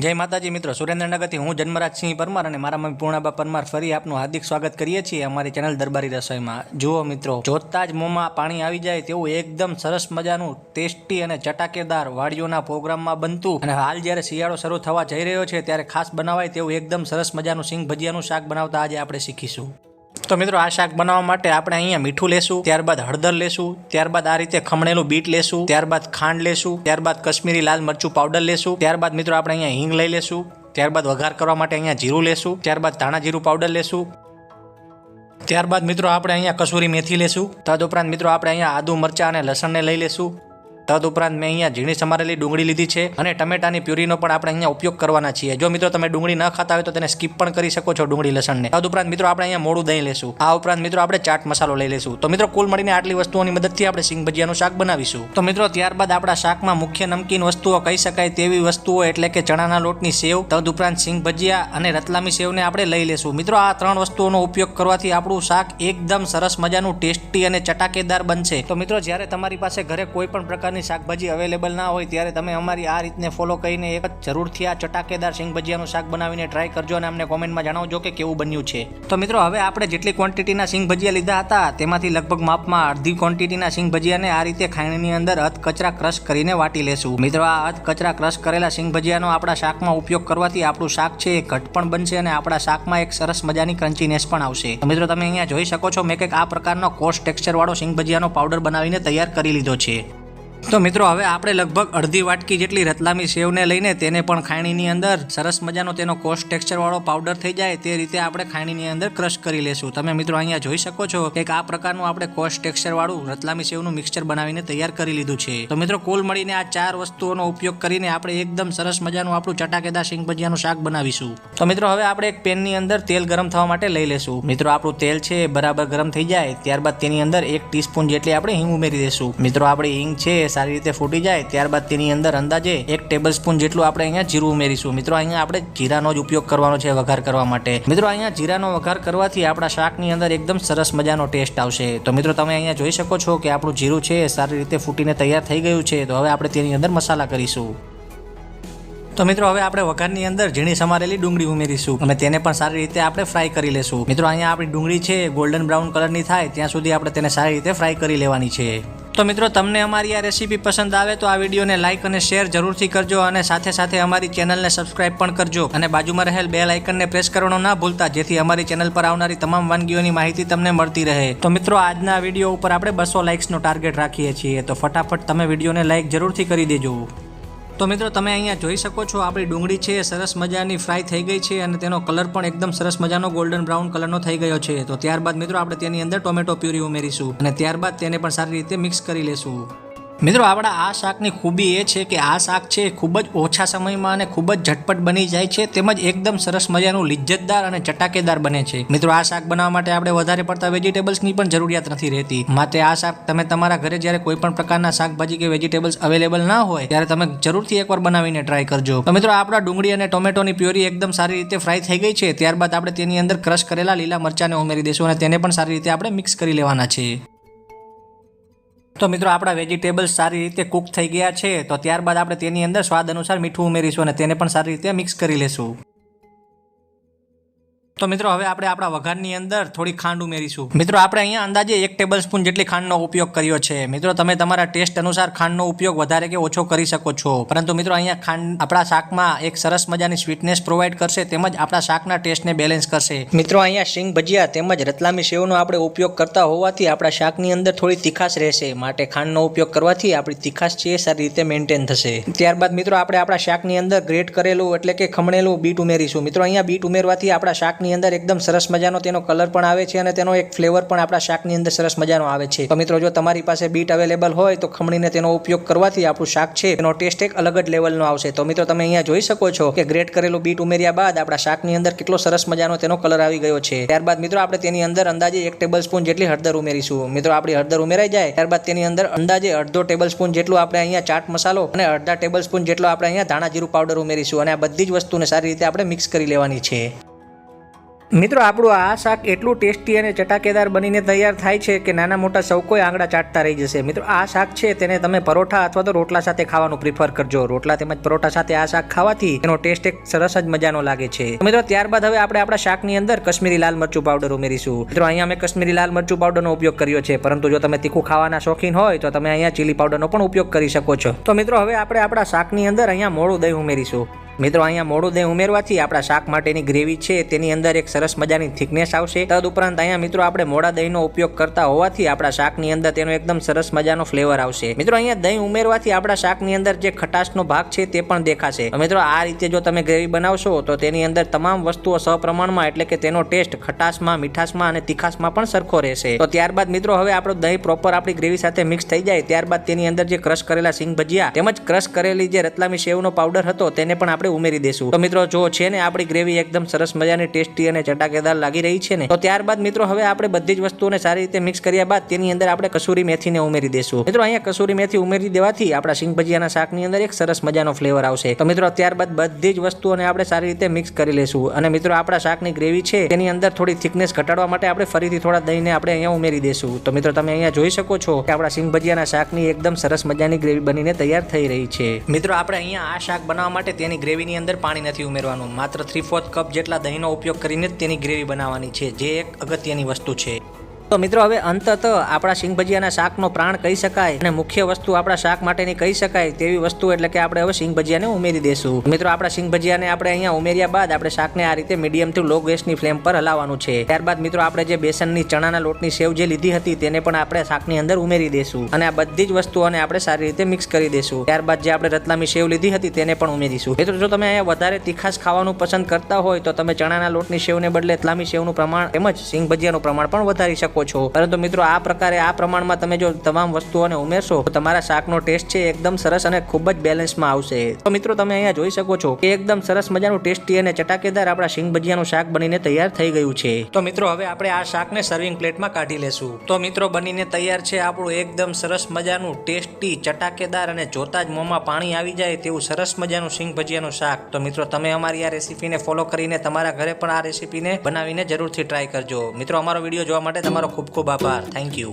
જય માતાજી મિત્રો, સુરેન્દ્રનગરથી હું જન્મરાજસિંહ પરમાર અને મારા મમ્મી પૂર્ણાબા પરમાર ફરી આપનું હાર્દિક સ્વાગત કરીએ છીએ અમારી ચેનલ દરબારી રસોઈમાં। જુઓ મિત્રો, જોતા જ મોંમાં પાણી આવી જાય તેવું એકદમ સરસ મજાનું ટેસ્ટી અને ચટાકેદાર વાડીઓના પ્રોગ્રામમાં બનતું અને હાલ જ્યારે શિયાળો શરૂ થવા જઈ રહ્યો છે ત્યારે ખાસ બનાવાય તેવું એકદમ સરસ મજાનું સિંગ ભજીયાનું શાક બનાવતા આજે આપણે શીખીશું। તો મિત્રો, આ શાક બનાવવા માટે આપણે અહીંયા મીઠું લેશું, ત્યારબાદ હળદર લેશું, ત્યારબાદ આ રીતે ખમણેલું બીટ લેશું, ત્યારબાદ ખાંડ લેશું, ત્યારબાદ કશ્મીરી લાલ મરચું પાવડર લેશું, ત્યારબાદ મિત્રો આપણે અહીંયા હિંગ લઈ લેશું, ત્યારબાદ વઘાર કરવા માટે અહીંયા જીરું લેશું, ત્યારબાદ ધાણા જીરું પાવડર લેશું, ત્યારબાદ મિત્રો આપણે અહીંયા કસૂરી મેથી લેશું। તદુપરાંત મિત્રો આપણે અહીંયા આદુ મરચાં અને લસણને લઈ લેશું। તદુપરાંત મેં અહીંયા ઝીણી સમારેલી ડુંગળી લીધી છે અને ટમેટાની પ્યુરીનો પણ આપણે અહીંયા ઉપયોગ કરવાના છીએ। જો મિત્રો તમે ડુંગળી ન ખાતા હોય તો તેને સ્કીપ પણ કરી શકો છો, ડુંગળી લસણને। તદુપરાંત મિત્રો આપણે અહીંયા મોડું દહીં લેશું। આ ઉપરાંત મિત્રો આપણે ચાટ મસાલો લઈ લેશું। તો મિત્રો કુલ મળીને આટલી વસ્તુઓની મદદથી આપણે સિંગ ભજીયાનું શાક બનાવીશું। તો મિત્રો ત્યારબાદ આપણા શાકમાં મુખ્ય નમકીન વસ્તુઓ કહી શકાય તેવી વસ્તુઓ એટલે કે ચણાના લોટની સેવ, તદુપરાંત સિંગ ભજીયા અને રતલામી સેવને આપણે લઈ લેશું। મિત્રો આ ત્રણ વસ્તુઓનો ઉપયોગ કરવાથી આપણું શાક એકદમ સરસ મજાનું ટેસ્ટી અને ચટાકેદાર બનશે। તો મિત્રો જ્યારે તમારી પાસે ઘરે કોઈ પણ પ્રકારની શાકભાજી અવેલેબલ ના હોય ત્યારે તમે અમારી આ રીતને ફોલો કરીને એક જરૂરથી આ ચટાકેદાર સિંગ ભજીયાનું શાક બનાવીને ટ્રાય કરજો અને અમને કોમેન્ટમાં જણાવજો કે કેવું બન્યું છે। તો મિત્રો હવે આપણે જેટલી ક્વોન્ટિટીના સિંગ ભજીયા લીધા હતા તેમાંથી લગભગ માપમાં અડધી ક્વોન્ટિટીના સિંગ ભજીયાને આ રીતે ખાયણીની અંદર અધકચરા ક્રશ કરીને વાટી લેશું। મિત્રો આ અધકચરા ક્રશ કરેલા સિંગ ભજીયાનો આપણા શાકમાં ઉપયોગ કરવાથી આપણું શાક છે એ ઘટ પણ બનશે અને આપણા શાકમાં એક સરસ મજાની ક્રન્ચીનેસ પણ આવશે। તો મિત્રો તમે અહીંયા જોઈ શકો છો મેં કંઈક આ પ્રકારનો કોર્સ ટેક્સચર વાળો સિંગ ભજીયાનો પાવડર બનાવીને તૈયાર કરી લીધો છે। તો મિત્રો હવે આપણે લગભગ અડધી વાટકી જેટલી રતલામી સેવને લઈને તેને પણ ખાયણીની અંદર સરસ મજાનો તેનો કોર્સ ટેક્સચર વાળો પાવડર થઈ જાય તે રીતે આપણે ખાયણીની અંદર ક્રશ કરી લેશું। તમે મિત્રો અહીંયા જોઈ શકો છો કે આ પ્રકારનું આપણે કોર્સ ટેક્સચર વાળું રતલામી સેવનું મિક્સચર બનાવીને તૈયાર કરી લીધું છે। તો મિત્રો કુલ મળીને આ ચાર વસ્તુઓનો ઉપયોગ કરીને આપણે એકદમ સરસ મજાનું આપણું ચટાકેદાર સિંગ ભજીયાનું શાક બનાવીશું। તો મિત્રો હવે આપણે એક પેનની અંદર તેલ ગરમ થવા માટે લઈ લેશું। મિત્રો આપણું તેલ છે બરાબર ગરમ થઈ જાય ત્યારબાદ તેની અંદર 1 ટીસ્પૂન જેટલી આપણે હિંગ ઉમેરી દેશું। મિત્રો આપણી હિંગ છે સારી રીતે ફૂટી જાય ત્યારબાદ તેની અંદર અંદાજે 1 ટેબલસ્પૂન જેટલું આપણે અહીંયા જીરું ઉમેરીશું। મિત્રો અહીંયા આપણે જીરાનો જ ઉપયોગ કરવાનો છે વઘાર કરવા માટે। મિત્રો અહીંયા જીરાનો વઘાર કરવાથી આપણા શાકની અંદર એકદમ સરસ મજાનો ટેસ્ટ આવશે। તો મિત્રો તમે અહીંયા જોઈ શકો છો કે આપણું જીરું છે સારી રીતે ફૂટીને તૈયાર થઈ ગયું છે। તો હવે આપણે તેની અંદર મસાલા કરીશું। તો મિત્રો હવે આપણે વઘારની અંદર ઝીણી સમારેલી ડુંગળી ઉમેરીશું અને તેને પણ સારી રીતે આપણે ફ્રાય કરી લેશું। મિત્રો અહીંયા આપણી ડુંગળી છે ગોલ્ડન બ્રાઉન કલરની થાય ત્યાં સુધી આપણે તેને સારી રીતે ફ્રાય કરી લેવાની છે। તો મિત્રો તમને અમારી આ રેસીપી પસંદ આવે તો આ વિડીયોને લાઇક અને શેર જરૂરથી કરજો અને સાથે સાથે અમારી ચેનલને સબસ્ક્રાઇબ પણ કરજો અને બાજુમાં રહેલ બેલ આઇકનને પ્રેસ કરવાનું ના ભૂલતા જેથી અમારી ચેનલ પર આવનારી તમામ વાનગીઓની માહિતી તમને મળતી રહે। તો મિત્રો આજના વિડીયો ઉપર આપણે 200 લાઇક્સનો ટાર્ગેટ રાખીએ છીએ, તો ફટાફટ તમે વિડીયોને લાઇક જરૂરથી કરી દેજો। તો મિત્રો તમે અહીંયા જોઈ શકો છો આપણી ડુંગળી છે સરસ મજાની ફ્રાય થઈ ગઈ છે અને તેનો કલર પણ એકદમ સરસ મજાનો ગોલ્ડન બ્રાઉન કલરનો થઈ ગયો છે। તો ત્યારબાદ મિત્રો આપણે તેની અંદર ટોમેટો પ્યુરી ઉમેરીશું અને ત્યારબાદ તેને પણ સારી રીતે મિક્સ કરી લેશું। મિત્રો આપણા આ શાકની ખૂબી એ છે કે આ શાક છે ખૂબ જ ઓછા સમયમાં અને ખૂબ જ ઝટપટ બની જાય છે તેમજ એકદમ સરસ મજાનું લિજ્જતદાર અને ચટાકેદાર બને છે। મિત્રો આ શાક બનાવવા માટે આપણે વધારે પડતા વેજીટેબલ્સની પણ જરૂરિયાત નથી રહેતી, માટે આ શાક તમે તમારા ઘરે જ્યારે કોઈ પણ પ્રકારના શાકભાજી કે વેજીટેબલ્સ અવેલેબલ ના હોય ત્યારે તમે જરૂરથી એકવાર બનાવીને ટ્રાય કરજો। તો મિત્રો આપણા ડુંગળી અને ટોમેટોની પ્યુરી એકદમ સારી રીતે ફ્રાય થઈ ગઈ છે ત્યારબાદ આપણે તેની અંદર ક્રશ કરેલા લીલા મરચાંને ઉમેરી દઈશું અને તેને પણ સારી રીતે આપણે મિક્સ કરી લેવાના છે। તો મિત્રો આપણા વેજીટેબલ્સ સારી રીતે કુક થઈ ગયા છે તો ત્યારબાદ આપણે તેની અંદર સ્વાદ અનુસાર મીઠું ઉમેરીશું અને તેને પણ સારી રીતે મિક્સ કરી લેશું। તો મિત્રો હવે આપણે આપણા વઘારની અંદર થોડી ખાંડ ઉમેરીશું। મિત્રો આપણે અહીંયા અંદાજે 1 ટેબલસ્પૂન જેટલી ખાંડનો ઉપયોગ કર્યો છે। મિત્રો તમે તમારા ટેસ્ટ અનુસાર ખાંડનો ઉપયોગ વધારે કે ઓછો કરી શકો છો, પરંતુ મિત્રો અહીંયા ખાંડ આપણા શાકમાં એક સરસ મજાની સ્વીટનેસ પ્રોવાઈડ કરશે તેમજ આપણા શાકના ટેસ્ટને બેલેન્સ કરશે। મિત્રો અહીંયા સિંગ ભજીયા તેમજ રતલામી સેવનો આપણે ઉપયોગ કરતા હોવાથી આપણા શાકની અંદર થોડી તીખાશ રહેશે, માટે ખાંડનો ઉપયોગ કરવાથી આપણી તીખાશ છે સારી રીતે મેન્ટેન થશે। ત્યારબાદ મિત્રો આપણે આપણા શાકની અંદર ગ્રેટ કરેલું એટલે કે ખમણેલું બીટ ઉમેરીશું। મિત્રો અહીંયા બીટ ઉમેરવાથી આપણા શાકની અંદર એકદમ સરસ મજાનો તેનો કલર પણ આવે છે અને તેનો એક ફ્લેવર પણ આપણા શાકની અંદર સરસ મજાનો આવે છે। તો મિત્રો જો તમારી પાસે બીટ અવેલેબલ હોય તો ખમણીને તેનો ઉપયોગ કરવાથી આપણું શાક છે તેનો ટેસ્ટ એક અલગ જ લેવલનો આવશે। તો મિત્રો તમે અહીંયા જોઈ શકો છો કે ગ્રેટ કરેલું બીટ ઉમેર્યા બાદ આપણા શાકની અંદર કેટલો સરસ મજાનો તેનો કલર આવી ગયો છે। ત્યારબાદ મિત્રો આપણે તેની અંદર અંદાજે 1 ટેબલસ્પૂન જેટલી હળદર ઉમેરીશું। મિત્રો આપણી હળદર ઉમેરાઈ જાય ત્યારબાદ તેની અંદર અંદાજે અડધો ટેબલસ્પૂન જેટલું આપણે અહીંયા ચાટ મસાલો અને અડધા ટેબલસ્પૂન જેટલો આપણે અહીંયા ધાણા જીરું પાવડર ઉમેરીશું અને આ બધી જ વસ્તુને સારી રીતે આપણે મિક્સ કરી લેવાની છે। મિત્રો આપણું આ શાક એટલું ટેસ્ટી અને ચટાકેદાર બનીને તૈયાર થાય છે કે નાના મોટા સૌ કોઈ આંગળા ચાટતા રહી જશે. મિત્રો આ શાક છે તેને તમે પરોઠા અથવા તો રોટલા સાથે ખાવાનું પ્રિફર કરજો. રોટલા તેમજ પરોઠા સાથે આ શાક ખાવાથી એનો ટેસ્ટ એક સરસ જ મજાનો લાગે છે. મિત્રો ત્યારબાદ હવે આપણે આપણા શાકની અંદર કશ્મીરી લાલ મરચું પાવડર ઉમેરીશું. મિત્રો અહીંયા મેં કશ્મીરી લાલ મરચું પાવડરનો ઉપયોગ કર્યો છે, પરંતુ જો તમે તીખું ખાવાના શોખીન હોય તો તમે અહીંયા ચીલી પાવડરનો પણ ઉપયોગ કરી શકો છો. તો મિત્રો હવે આપણે આપણા શાકની અંદર અહીંયા મોળું દહીં ઉમેરીશું. મિત્રો અહીંયા મોડું દહીં ઉમેરવાથી આપણા શાક માટેની ગ્રેવી છે તેની અંદર એક સરસ મજાની થિકનેસ આવશે. તદુપરાંત અહીંયા મિત્રો આપણે મોડા દહીંનો ઉપયોગ કરતા હોવાથી આપણા શાકની અંદર તેનો એકદમ સરસ મજાનો ફ્લેવર આવશે. મિત્રો અહીંયા દહીં ઉમેરવાથી આપણા શાકની અંદર જે ખટાશનો ભાગ છે તે પણ દેખાશે. મિત્રો આ રીતે જો તમે ગ્રેવી બનાવશો તો તેની અંદર તમામ વસ્તુઓ સપ્રમાણમાં, એટલે કે તેનો ટેસ્ટ ખટાશમાં, મીઠાશમાં અને તીખાશમાં પણ સરખો રહેશે. તો ત્યારબાદ મિત્રો હવે આપણું દહીં પ્રોપર આપણી ગ્રેવી સાથે મિક્સ થઈ જાય ત્યારબાદ તેની અંદર જે ક્રશ કરેલા સિંગ ભજીયા તેમજ ક્રશ કરેલી જે રતલામી સેવનો પાવડર હતો તેને પણ આપણે ઉમેરી દેશું. તો મિત્રો જો છે ને આપણી ગ્રેવી એકદમ સરસ મજાની ટેસ્ટી અને ચટાકેદાર લાગી રહી છે ને, તો ત્યારબાદ મિત્રો હવે આપણે બધી જ વસ્તુઓને સારી રીતે મિક્સ કર્યા બાદ તેની અંદર આપણે કસૂરી મેથીને ઉમેરી દેશું. મિત્રો અહીંયા કસૂરી મેથી ઉમેરી દેવાથી આપણા સિંગ ભજીયાના શાકની અંદર એક સરસ મજાનો ફ્લેવર આવશે. તો મિત્રો ત્યારબાદ બધી જ વસ્તુઓને આપણે સારી રીતે મિક્સ કરી લેશું. અને મિત્રો આપણા શાકની ગ્રેવી છે તેની અંદર થોડી થિકનેસ ઘટાડવા માટે આપણે ફરીથી થોડા દહીંને આપણે અહીંયા ઉમેરી દેશું. તો મિત્રો તમે અહીંયા જોઈ શકો છો કે આપણા સિંગ ભજીયાના શાકની એકદમ સરસ મજાની ગ્રેવી બનીને તૈયાર થઈ રહી છે. મિત્રો આપણે અહીંયા આ શાક બનાવવા માટે તેની ગ્રેવીની અંદર પાણી નથી ઉમેરવાનું. માત્ર 3/4 કપ જેટલા દહીંનો ઉપયોગ કરીને જ તેની ગ્રેવી બનાવવાની છે, જે એક અગત્યની વસ્તુ છે. તો મિત્રો હવે અંતત આપણા સિંગ ભજીયાના શાકનો પ્રાણ કહી શકાય અને મુખ્ય વસ્તુ આપણા શાક માટેની કહી શકાય તેવી વસ્તુ એટલે કે આપણે હવે સિંગ ભજીયાને ઉમેરી દેશું. મિત્રો આપણા સિંગ ભજીયાને આપણે અહીંયા ઉમેર્યા બાદ આપણે શાકને આ રીતે મીડિયમ થી લો ગેસની ફ્લેમ પર હલાવવાનું છે. ત્યારબાદ મિત્રો આપણે જે બેસનની ચણાના લોટની સેવ જે લીધી હતી તેને પણ આપણે શાકની અંદર ઉમેરી દેશું અને આ બધી જ વસ્તુઓને આપણે સારી રીતે મિક્સ કરી દેશું. ત્યારબાદ જે આપણે રતલામી સેવ લીધી હતી તેને પણ ઉમેરીશું. મિત્રો જો તમે અહીંયા વધારે તીખાશ ખાવાનું પસંદ કરતા હોય તો તમે ચણાના લોટની સેવને બદલે રતલામી સેવનું પ્રમાણ તેમજ સિંગ ભજીયાનું પ્રમાણ પણ વધારી શકો છો. પરંતુ મિત્રો આ પ્રકારે આ પ્રમાણમાં તમે જો તમામ વસ્તુઓને ઉમેરશો તો તમારા શાકનો ટેસ્ટ છે એકદમ સરસ અને ખૂબ જ બેલેન્સમાં આવશે. તો મિત્રો તમે અહીંયા જોઈ શકો છો કે એકદમ સરસ મજાનું ટેસ્ટી અને ચટાકેદાર આપણા સિંગ ભજીયાનું શાક બનીને તૈયાર થઈ ગયું છે. તો મિત્રો હવે આપણે આ શાકને સર્વિંગ પ્લેટમાં કાઢી લેશું. તો મિત્રો બનીને તૈયાર છે આપણું એકદમ સરસ મજાનું ટેસ્ટી, ચટાકેદાર અને જોતા જ મોંમાં પાણી આવી જાય તેવું સરસ મજાનું સિંગ ભજીયાનું શાક. તો મિત્રો તમે અમારી આ રેસીપીને ફોલો કરીને તમારા ઘરે પણ આ રેસીપીને બનાવીને જરૂરથી ટ્રાય કરજો. મિત્રો અમારો વિડીયો જોવા માટે તમારો ખૂબ ખૂબ આભાર. Thank you.